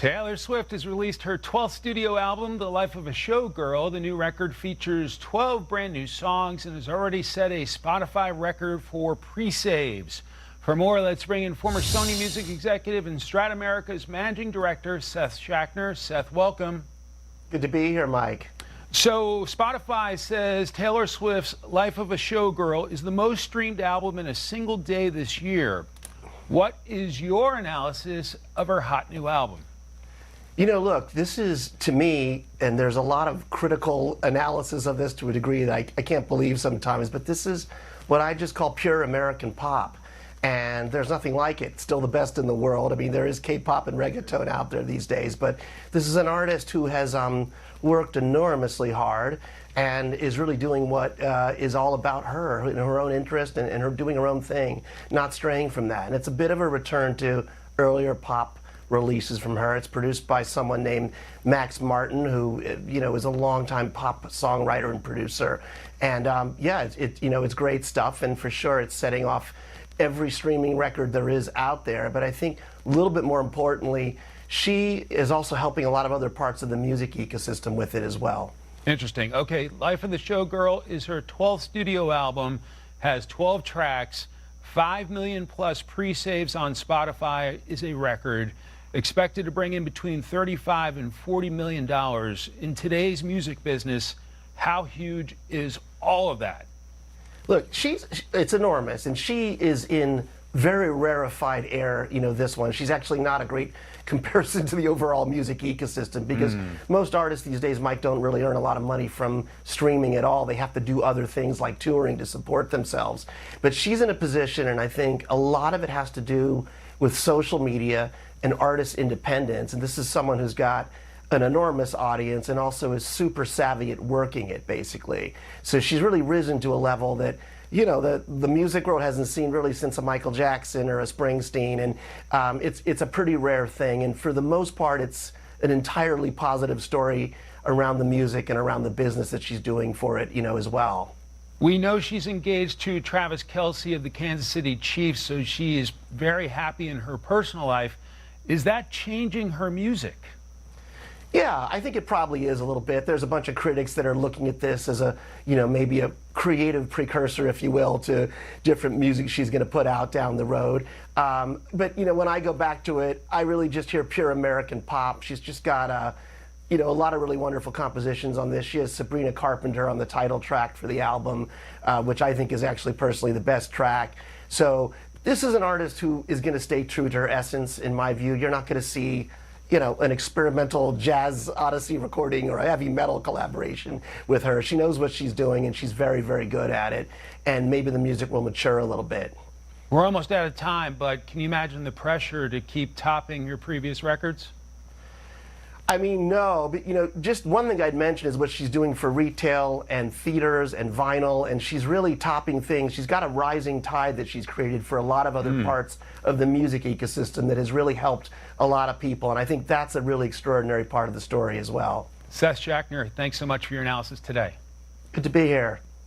Taylor Swift has released her 12th studio album, The Life of a Showgirl. The new record features 12 brand new songs and has already set a Spotify record for pre-saves. For more, let's bring in former Sony Music executive and Strat America's managing director, Seth Schachner. Seth, welcome. Good to be here, Mike. So Spotify says Taylor Swift's Life of a Showgirl is the most streamed album in a single day this year. What is your analysis of her hot new album? You know, look, this is, to me, and there's a lot of critical analysis of this to a degree that I can't believe sometimes, but this is what I just call pure American pop. And there's nothing like it. It's still the best in the world. I mean, there is K-pop and reggaeton out there these days, but this is an artist who has worked enormously hard and is really doing what is all about her, in her own interest, and her doing her own thing, not straying from that. And it's a bit of a return to earlier pop releases from her. It's produced by someone named Max Martin, who is a longtime pop songwriter and producer. And yeah, it's great stuff, and for sure it's setting off every streaming record there is out there. But I think a little bit more importantly, she is also helping a lot of other parts of the music ecosystem with it as well. Interesting. Okay, Life of the Showgirl is her 12th studio album, has 12 tracks, 5 million plus pre-saves on Spotify is a record. Expected to bring in between $35 and $40 million. In today's music business, how huge is all of that? Look, it's enormous, and she is in very rarefied air, this one. She's actually not a great comparison to the overall music ecosystem, because most artists these days, Mike, don't really earn a lot of money from streaming at all. They have to do other things like touring to support themselves. But she's in a position, and I think a lot of it has to do with social media and artist independence. And this is someone who's got an enormous audience and also is super savvy at working it, basically. So she's really risen to a level that, the music world hasn't seen really since a Michael Jackson or a Springsteen. And it's a pretty rare thing. And for the most part, it's an entirely positive story around the music and around the business that she's doing for it, as well. We know she's engaged to Travis Kelce of the Kansas City Chiefs, so she is very happy in her personal life. Is that changing her music? Yeah, I think it probably is a little bit. There's a bunch of critics that are looking at this as a, maybe a creative precursor, if you will, to different music she's going to put out down the road. But, when I go back to it, I really just hear pure American pop. She's just got a lot of really wonderful compositions on this. She has Sabrina Carpenter on the title track for the album, which I think is actually personally the best track. So this is an artist who is going to stay true to her essence, in my view. You're not going to see, an experimental jazz odyssey recording or a heavy metal collaboration with her. She knows what she's doing, and she's very, very good at it. And maybe the music will mature a little bit. We're almost out of time, but can you imagine the pressure to keep topping your previous records? I mean, no, but just one thing I'd mention is what she's doing for retail and theaters and vinyl, and she's really topping things. She's got a rising tide that she's created for a lot of other parts of the music ecosystem that has really helped a lot of people, and I think that's a really extraordinary part of the story as well. Seth Schachner, thanks so much for your analysis today. Good to be here.